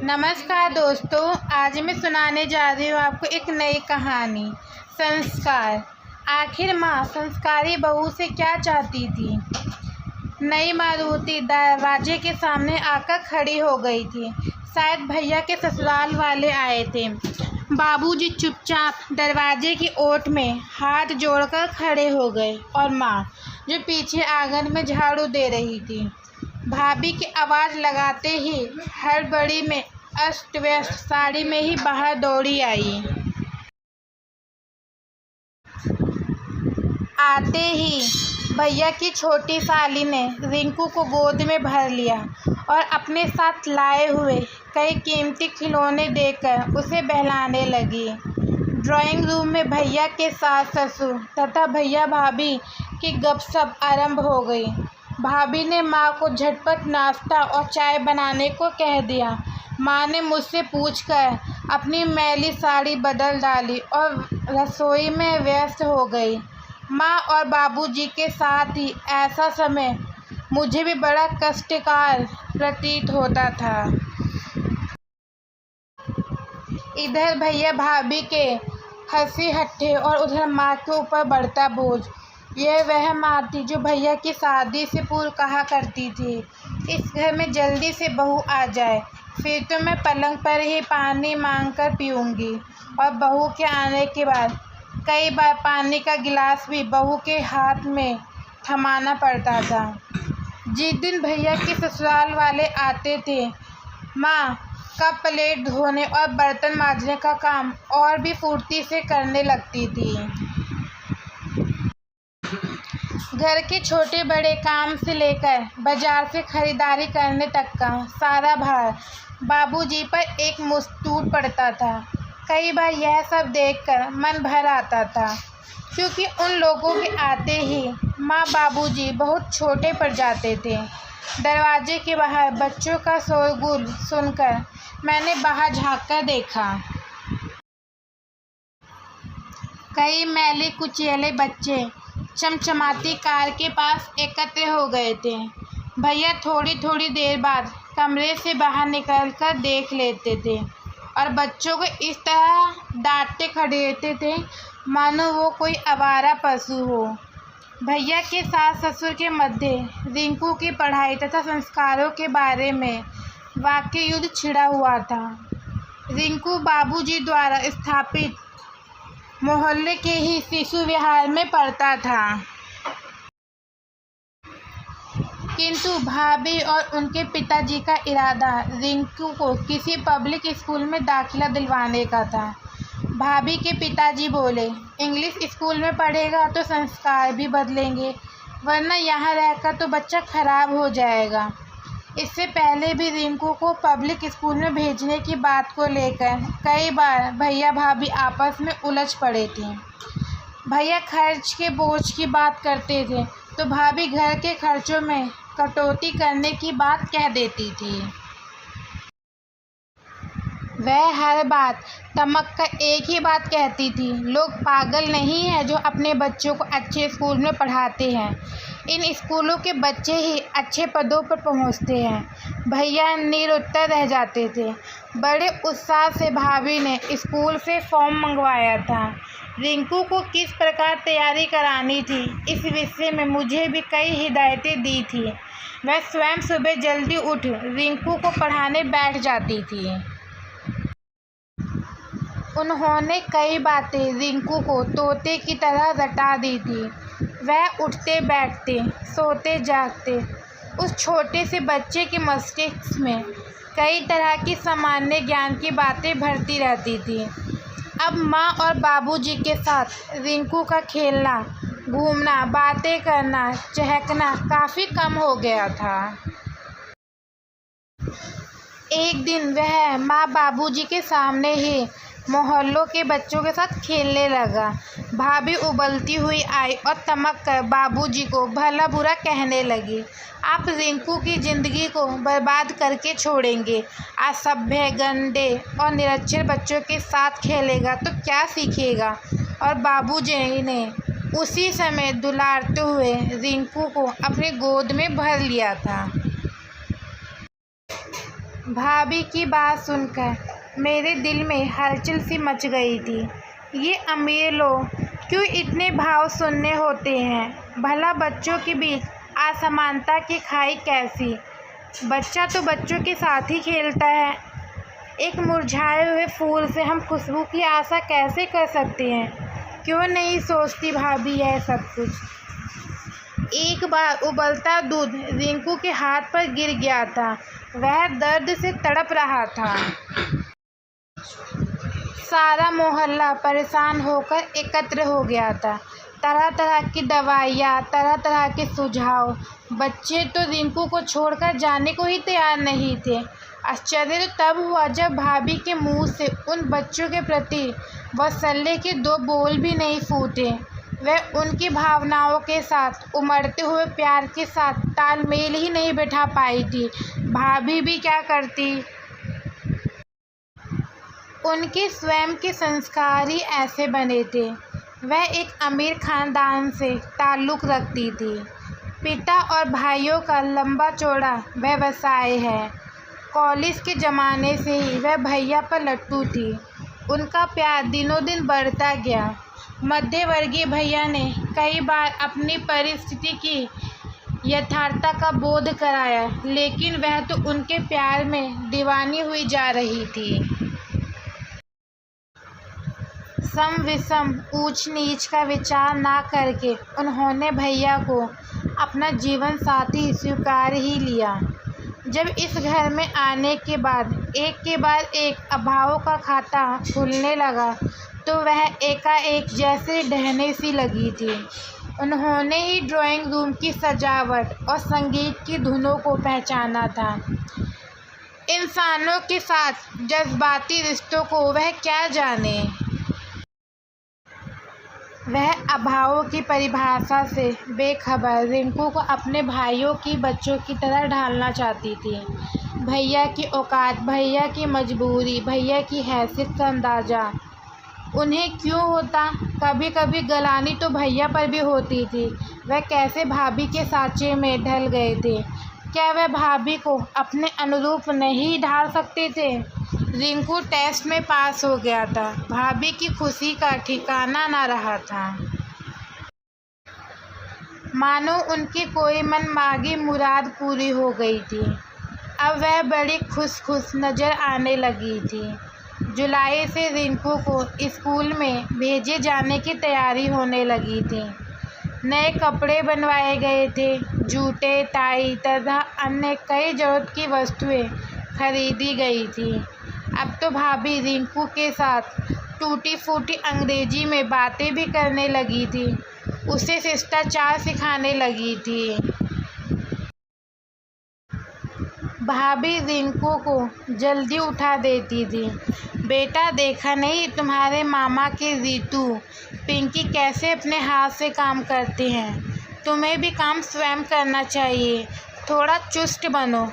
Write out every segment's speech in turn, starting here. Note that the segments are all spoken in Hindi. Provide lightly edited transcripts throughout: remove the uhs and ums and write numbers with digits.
नमस्कार दोस्तों, आज मैं सुनाने जा रही हूँ आपको एक नई कहानी। संस्कार। आखिर माँ संस्कारी बहू से क्या चाहती थी। नई मारुति दरवाजे के सामने आकर खड़ी हो गई थी। शायद भैया के ससुराल वाले आए थे। बाबूजी चुपचाप दरवाजे की ओट में हाथ जोड़कर खड़े हो गए और माँ, जो पीछे आंगन में झाड़ू दे रही थी, भाभी की आवाज़ लगाते ही हड़बड़ी में अस्त व्यस्त साड़ी में ही बाहर दौड़ी आई। आते ही भैया की छोटी साली ने रिंकू को गोद में भर लिया और अपने साथ लाए हुए कई कीमती खिलौने देकर उसे बहलाने लगी। ड्राइंग रूम में भैया के सास ससुर तथा भैया भाभी की गपशप आरंभ हो गई। भाभी ने माँ को झटपट नाश्ता और चाय बनाने को कह दिया। माँ ने मुझसे पूछकर अपनी मैली साड़ी बदल डाली और रसोई में व्यस्त हो गई। माँ और बाबूजी के साथ ही ऐसा समय मुझे भी बड़ा कष्टकार प्रतीत होता था। इधर भैया भाभी के हंसी हट्टे और उधर माँ के ऊपर बढ़ता बोझ। यह वह माँ थी जो भैया की शादी से पूर्व कहा करती थी, इस घर में जल्दी से बहू आ जाए, फिर तो मैं पलंग पर ही पानी मांगकर पीऊँगी। और बहू के आने के बाद कई बार पानी का गिलास भी बहू के हाथ में थमाना पड़ता था। जिस दिन भैया के ससुराल वाले आते थे, माँ का प्लेट धोने और बर्तन मांजने का काम और भी फुर्ती से करने लगती थी। घर के छोटे बड़े काम से लेकर बाजार से खरीदारी करने तक का सारा भार बाबूजी पर एक मुश्त टूट पड़ता था। कई बार यह सब देखकर मन भर आता था, क्योंकि उन लोगों के आते ही माँ बाबूजी बहुत छोटे पड़ जाते थे। दरवाजे के बाहर बच्चों का शोरगुल सुनकर मैंने बाहर झांककर देखा। कई मैले कुचेले बच्चे चमचमाती कार के पास एकत्र हो गए थे। भैया थोड़ी थोड़ी देर बाद कमरे से बाहर निकलकर देख लेते थे और बच्चों को इस तरह डांटते खड़ेरते थे मानो वो कोई आवारा पशु हो। भैया के सास ससुर के मध्य रिंकू की पढ़ाई तथा संस्कारों के बारे में वाक्य युद्ध छिड़ा हुआ था। रिंकू बाबूजी द्वारा स्थापित मोहल्ले के ही शिशु विहार में पढ़ता था, किंतु भाभी और उनके पिताजी का इरादा रिंकू को किसी पब्लिक स्कूल में दाखिला दिलवाने का था। भाभी के पिताजी बोले, इंग्लिश स्कूल में पढ़ेगा तो संस्कार भी बदलेंगे, वरना यहाँ रहकर तो बच्चा खराब हो जाएगा। इससे पहले भी रिंकू को पब्लिक स्कूल में भेजने की बात को लेकर कई बार भैया भाभी आपस में उलझ पड़े थे। भैया खर्च के बोझ की बात करते थे तो भाभी घर के खर्चों में कटौती करने की बात कह देती थी। वह हर बात तमक कर एक ही बात कहती थी, लोग पागल नहीं हैं जो अपने बच्चों को अच्छे स्कूल में पढ़ाते हैं। इन स्कूलों के बच्चे ही अच्छे पदों पर पहुंचते हैं। भैया निरुत्तर रह जाते थे। बड़े उत्साह से भाभी ने स्कूल से फॉर्म मंगवाया था। रिंकू को किस प्रकार तैयारी करानी थी, इस विषय में मुझे भी कई हिदायतें दी थी। वह स्वयं सुबह जल्दी उठ रिंकू को पढ़ाने बैठ जाती थी। उन्होंने कई बातें रिंकू को तोते की तरह रटा दी थी। वह उठते बैठते, सोते जागते उस छोटे से बच्चे के मस्तिष्क में कई तरह की सामान्य ज्ञान की बातें भरती रहती थी। अब माँ और बाबूजी के साथ रिंकू का खेलना, घूमना, बातें करना, चहकना काफ़ी कम हो गया था। एक दिन वह माँ बाबूजी के सामने ही मोहल्लों के बच्चों के साथ खेलने लगा। भाभी उबलती हुई आई और तमक कर बाबूजी को भला बुरा कहने लगी, आप रिंकू की ज़िंदगी को बर्बाद करके छोड़ेंगे। असभ्य, गंदे और निरक्षर बच्चों के साथ खेलेगा तो क्या सीखेगा। और बाबूजी ने उसी समय दुलारते हुए रिंकू को अपनी गोद में भर लिया था। भाभी की बात सुनकर मेरे दिल में हलचल सी मच गई थी। ये अमीर लोग क्यों इतने भाव शून्य होते हैं? भला बच्चों के बीच असमानता की खाई कैसी? बच्चा तो बच्चों के साथ ही खेलता है। एक मुरझाए हुए फूल से हम खुशबू की आशा कैसे कर सकते हैं? क्यों नहीं सोचती भाभी यह सब कुछ? एक बार उबलता दूध रिंकू के हाथ पर गिर गया था। वह दर्द से तड़प रहा था। सारा मोहल्ला परेशान होकर एकत्र हो गया था। तरह तरह की दवाइयाँ, तरह तरह के सुझाव। बच्चे तो रिंकू को छोड़कर जाने को ही तैयार नहीं थे। आश्चर्य तो तब हुआ जब भाभी के मुंह से उन बच्चों के प्रति वात्सल्य के दो बोल भी नहीं फूटे। वह उनकी भावनाओं के साथ, उमड़ते हुए प्यार के साथ तालमेल ही नहीं बैठा पाई थी। भाभी भी क्या करती? उनके स्वयं के संस्कार ही ऐसे बने थे। वह एक अमीर खानदान से ताल्लुक़ रखती थी। पिता और भाइयों का लंबा चौड़ा व्यवसाय है। कॉलेज के ज़माने से ही वह भैया पर लट्टू थी। उनका प्यार दिनों दिन बढ़ता गया। मध्यवर्गीय भैया ने कई बार अपनी परिस्थिति की यथार्थता का बोध कराया, लेकिन वह तो उनके प्यार में दीवानी हुई जा रही थी। सम विषम, ऊंच नीच का विचार ना करके उन्होंने भैया को अपना जीवन साथी स्वीकार ही लिया। जब इस घर में आने के बाद एक अभावों का खाता खुलने लगा तो वह एकाएक जैसे ढहने सी लगी थी। उन्होंने ही ड्राइंग रूम की सजावट और संगीत की धुनों को पहचाना था। इंसानों के साथ जज्बाती रिश्तों को वह क्या जाने। वह अभावों की परिभाषा से बेखबर रिंकू को अपने भाइयों की बच्चों की तरह ढालना चाहती थी। भैया की औकात, भैया की मजबूरी, भैया की हैसियत का अंदाज़ा उन्हें क्यों होता? कभी कभी गलानी तो भैया पर भी होती थी। वह कैसे भाभी के सांचे में ढल गए थे? क्या वह भाभी को अपने अनुरूप नहीं ढाल सकते थे? रिंकू टेस्ट में पास हो गया था। भाभी की खुशी का ठिकाना ना रहा था। मानो उनकी कोई मनमांगी मुराद पूरी हो गई थी। अब वह बड़ी खुश नज़र आने लगी थी। जुलाई से रिंकू को स्कूल में भेजे जाने की तैयारी होने लगी थी। नए कपड़े बनवाए गए थे। जूते, टाई तथा अन्य कई ज़रूरत की वस्तुएं खरीदी गई थी। अब तो भाभी रिंकू के साथ टूटी फूटी अंग्रेजी में बातें भी करने लगी थी। उसे शिष्टाचार सिखाने लगी थी। भाभी रिंकू को जल्दी उठा देती थी। बेटा, देखा नहीं तुम्हारे मामा के रीतू, पिंकी कैसे अपने हाथ से काम करते हैं? तुम्हें भी काम स्वयं करना चाहिए। थोड़ा चुस्त बनो।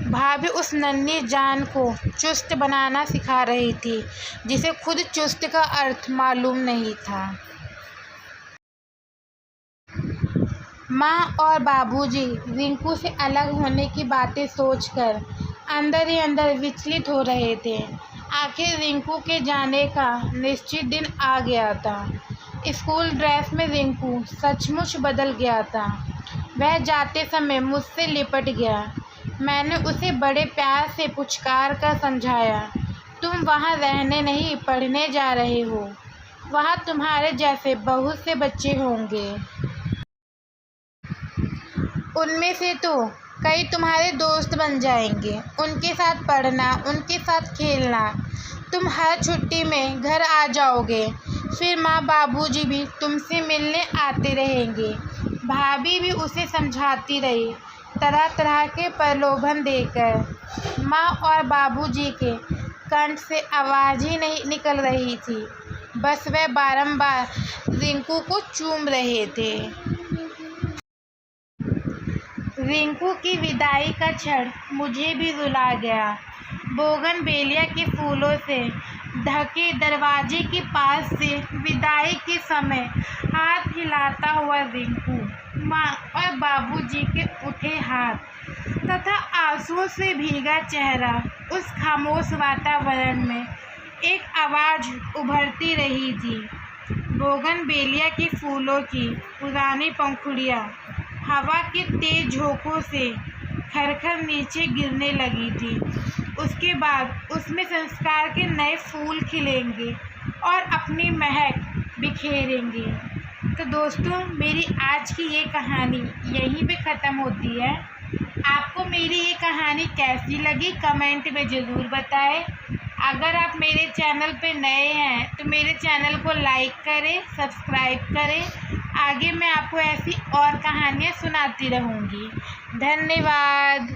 भाभी उस नन्ही जान को चुस्त बनाना सिखा रही थी, जिसे खुद चुस्त का अर्थ मालूम नहीं था। माँ और बाबूजी रिंकू से अलग होने की बातें सोचकर अंदर ही अंदर विचलित हो रहे थे। आखिर रिंकू के जाने का निश्चित दिन आ गया था। स्कूल ड्रेस में रिंकू सचमुच बदल गया था। वह जाते समय मुझसे लिपट गया। मैंने उसे बड़े प्यार से पुचकार कर समझाया, तुम वहाँ रहने नहीं, पढ़ने जा रहे हो। वहाँ तुम्हारे जैसे बहुत से बच्चे होंगे। उनमें से तो कई तुम्हारे दोस्त बन जाएंगे। उनके साथ पढ़ना, उनके साथ खेलना। तुम हर छुट्टी में घर आ जाओगे। फिर माँ बाबूजी भी तुमसे मिलने आते रहेंगे। भाभी भी उसे समझाती रही, तरह तरह के प्रलोभन देकर। माँ और बाबूजी के कंठ से आवाज़ ही नहीं निकल रही थी। बस वह बारंबार रिंकू को चूम रहे थे। रिंकू की विदाई का क्षण मुझे भी रुला गया। बोगनवेलिया के फूलों से ढके दरवाजे के पास से विदाई के समय हाथ हिलाता हुआ रिंकू माँ और बाबूजी के उठे हाथ तथा आंसुओं से भीगा चेहरा। उस खामोश वातावरण में एक आवाज़ उभरती रही थी, बोगनवेलिया के फूलों की पुरानी पंखुड़ियाँ हवा के तेज झोंकों से खरखर नीचे गिरने लगी थी। उसके बाद उसमें संस्कार के नए फूल खिलेंगे और अपनी महक बिखेरेंगे। तो दोस्तों, मेरी आज की ये कहानी यहीं पे ख़त्म होती है। आपको मेरी ये कहानी कैसी लगी कमेंट में ज़रूर बताएं। अगर आप मेरे चैनल पे नए हैं तो मेरे चैनल को लाइक करें, सब्सक्राइब करें। आगे मैं आपको ऐसी और कहानियाँ सुनाती रहूँगी। धन्यवाद।